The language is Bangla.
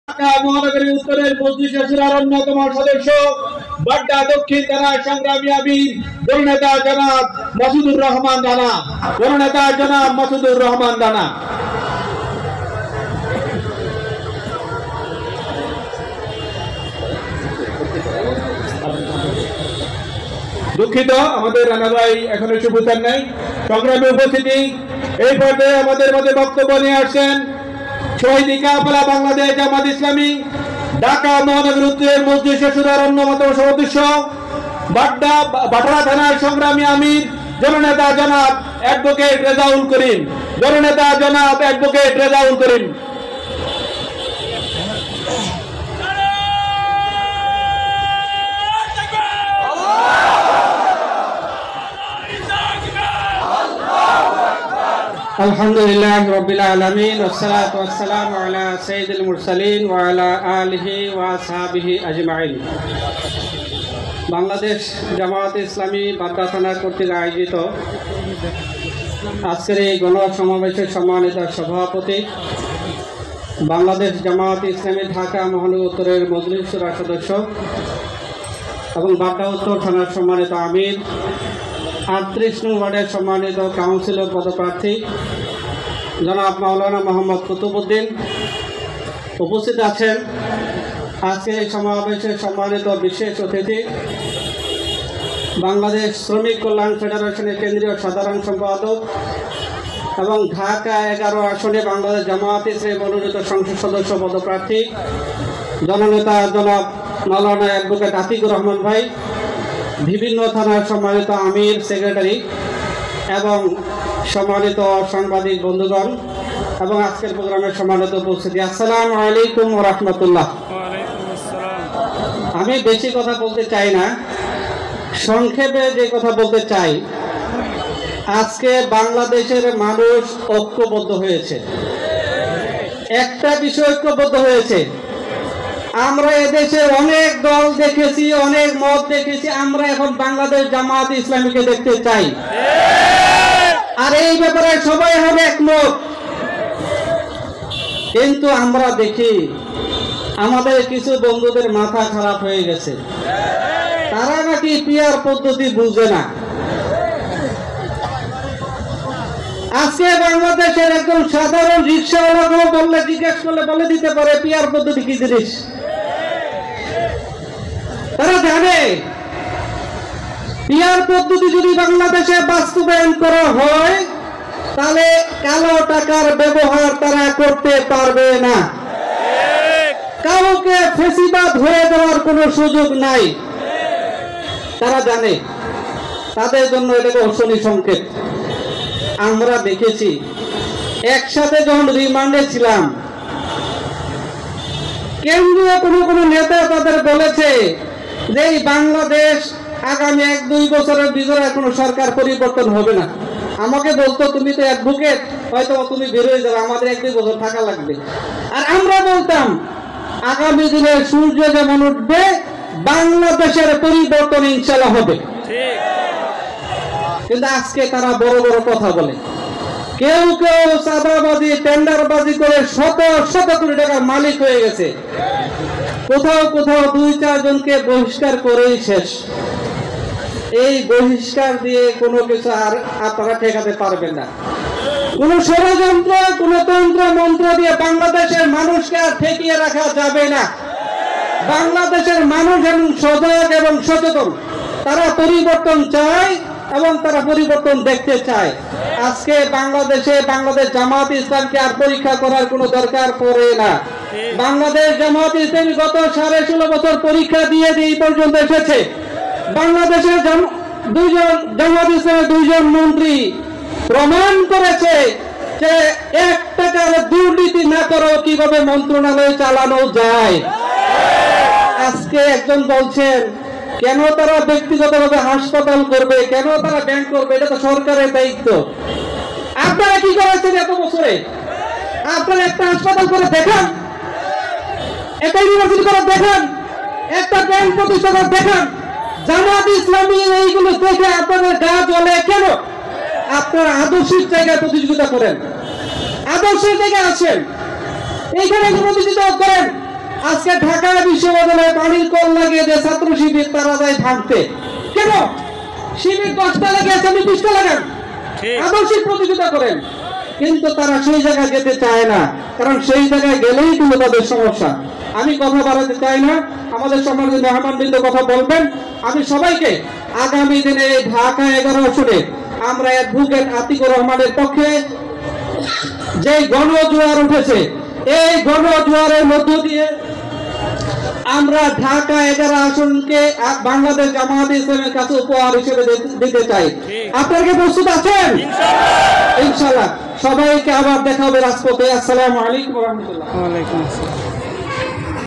ঢাকা মহানগরী উত্তরের মজলিস শুরার অন্যতম সদস্য বাড্ডা দক্ষিণ থানার সংগ্রামী আমির জননেতা জনাব মাসুদুর রহমান রানা। জননেতা জনাব মাসুদুর রহমান রানা। দুঃখিত, আমাদের রানা ভাই এখনো এসে পৌঁছান নাই। সংগ্রামী উপস্থিতি, এই পর্যায়ে আমাদের মধ্যে বক্তব্য নিয়ে আসছেন শহীদ কাফেলা বাংলাদেশ জামাত ইসলামী ঢাকা মহানগর উত্তরের মজলিস শুরার অন্যতম সদস্য বাটারা থানার সংগ্রামী আমির জননেতা জনাব অ্যাডভোকেট রেজাউল করিম। জননেতা জনাব অ্যাডভোকেট রেজাউল করিম। আলহামদুলিল্লাহ রাব্বিল আলামিন ওয়াসসালাতু ওয়াসসালামু আলা সাইয়্যিদিল মুরসালিন ওয়া আলা আলিহি ওয়া আসহাবিহি আজমাইন। বাংলাদেশ জামাত ইসলামী বাড্ডা থানা কর্তৃক আয়োজিত আজকের এই গণসমাবেশের সম্মানিত সভাপতি, বাংলাদেশ জামাত ইসলামী ঢাকা মহানগর উত্তরের মজলিস শুরা সদস্য এবং বাড্ডা উত্তর থানার সম্মানিত আমির, 38 নং ওয়ার্ডের সম্মানিত কাউন্সিলর পদপ্রার্থী জনাব মাওলানা মোহাম্মদ কুতুবউদ্দিন, উপস্থিত আছেন আজকে এই সমাবেশের সম্মানিত বিশেষ অতিথি বাংলাদেশ শ্রমিক কল্যাণ ফেডারেশনের কেন্দ্রীয় সাধারণ সম্পাদক এবং ঢাকা 11 আসনে বাংলাদেশ জামাত ইসলামী মনোনীত সংসদ সদস্য পদপ্রার্থী জননেতা জনাব মাওলানা অ্যাডভোকেট আতিকুর রহমান ভাই, বিভিন্ন থানার সম্মানিত আমির, সেক্রেটারি এবং সম্মানিত সাংবাদিক বন্ধুগণ এবং আজকের প্রোগ্রামের সম্মানিত উপস্থিতি, আসসালামু আলাইকুম ওয়া রাহমাতুল্লাহ। আমি বেশি কথা বলতে চাই না, সংক্ষেপে যে কথা বলতে চাই, আজকে বাংলাদেশের মানুষ ঐক্যবদ্ধ হয়েছে, একটা বিষয় ঐক্যবদ্ধ হয়েছে। আমরা এদেশে অনেক দল দেখেছি, অনেক মত দেখেছি, আমরা এখন বাংলাদেশ জামাত ইসলামীকে দেখতে চাই, আর এই ব্যাপারে সবাই এখন একমত। কিন্তু আমরা দেখি আমাদের কিছু বন্ধুদের মাথা খারাপ হয়ে গেছে, তারা নাকি পিয়ার পদ্ধতি বুঝে না। আজকে বাংলাদেশের একজন সাধারণ রিক্সাওয়ালাকেও বললে, জিজ্ঞেস করলে বলে দিতে পারে পিয়ার পদ্ধতি কি জিনিস। তারা জানে পিয়ার পদ্ধতি যদি বাংলাদেশে বাস্তবায়ন করা হয় তাহলে কালো টাকার ব্যবহার তারা করতে পারবে না, কাউকে ফেসিবাদ হয়ে দেওয়ার কোনো সুযোগ নাই। তারা জানে, তাদের জন্য এটাকে অশনি সংকেত। আমরা দেখেছি একসাথে যখন রিমান্ডে ছিলাম, কেন্দ্রীয় কোনো নেতা তাদের বলেছে যে এই বাংলাদেশ আগামী 1-2 বছরের ভিতরে কোনো সরকার পরিবর্তন হবে না। আমাকে বলতো তুমি তো অ্যাডভোকেট, হয়তো তুমি বের হয়ে যাবে, আমাদের 1-2 বছর থাকা লাগবে। আর আমরা বলতাম আগামী দিনে সূর্য যেমন উঠবে বাংলাদেশের পরিবর্তন ইনশাআল্লাহ হবে। কিন্তু আজকে তারা বড় বড় কথা বলে, কেউ কেউ চাঁদাবাজি, টেন্ডারবাজি করে শত শত কোটি টাকার মালিক হয়ে গেছে, কোথাও কোথাও 2-4 জনকে বহিষ্কার করেই শেষ। এই বহিষ্কার দিয়ে কোনো কিছু আর আপনারা ঠেকাতে পারবেন না। কোন ষড়যন্ত্র, কোন তন্ত্র মন্ত্র দিয়ে বাংলাদেশের মানুষকে আর ঠেকিয়ে রাখা যাবে না। বাংলাদেশের মানুষ এবং সজাগ এবং সচেতন, তারা পরিবর্তন চায় এবং তারা পরিবর্তন দেখতে চায়। আজকে বাংলাদেশে বাংলাদেশ জামাত ইসলামকে আর পরীক্ষা করার কোনো দরকার পড়ে না। বাংলাদেশ জামাত ইসলামী গত 16.5 বছর পরীক্ষা দিয়ে এই পর্যন্ত এসেছে। বাংলাদেশের জামাত ইসলামের 2 জন মন্ত্রী প্রমাণ করেছে যে 1 টাকার দুর্নীতি না করেও কিভাবে মন্ত্রণালয় চালানো যায়। আজকে একজন বলছেন কেন তারা ব্যক্তিগতভাবে হাসপাতাল করবে, কেন তারা ব্যাংক করবে, এটা তো সরকারের দায়িত্ব। আপনারা কি করেছেন এত বছরে? আপনারা একটা হাসপাতাল করে দেখান, একটা ইউনিভার্সিটি করে দেখান, একটা ব্যাংক প্রতিষ্ঠা করে দেখান। জামাত ইসলামী এইগুলো দেখে আপনাদের গা জ্বলে কেন? আপনারা আদর্শিক জায়গায় প্রতিযোগিতা করেন, আদর্শের জায়গায় আছেন, এইখানে প্রতিযোগিতা করেন, আজকে ঢাকা বিশ্ববিদ্যালয়ে পানির কল লাগিয়ে যে ছাত্র শিবির তারা যায় ভাঙতে। কেন? শিবির 10টা লাগিয়েছে, আপনি 20টা লাগান, আদর্শিক প্রতিযোগিতা করেন। কিন্তু তারা সেই জায়গায় যেতে চায় না, কারণ সেই জায়গায় গেলেই কিন্তু তাদের সমস্যা। আমি কথা বাড়াতে চাই না, আমাদের সমাজের মেহমানবৃন্দ কথা বলবেন। আমি সবাইকে আগামী দিনে ঢাকা 11 আসনে আমরা অ্যাডভোকেট আতিকুর রহমানের পক্ষে যে গণজোয়ার উঠেছে, এই গণজোয়ারের মধ্য দিয়ে আমরা ঢাকা 11 আসনকে বাংলাদেশ জামায়াতে ইসলামের কাছে উপহার হিসেবে দিতে চাই। আপনারা কি প্রস্তুত আছেন? ইনশাআল্লাহ। সবাইকে আবার দেখা হবে রাজপথে। আসসালামু আলাইকুম ওয়া রাহমাতুল্লাহ। ওয়ালাইকুম আসসালাম।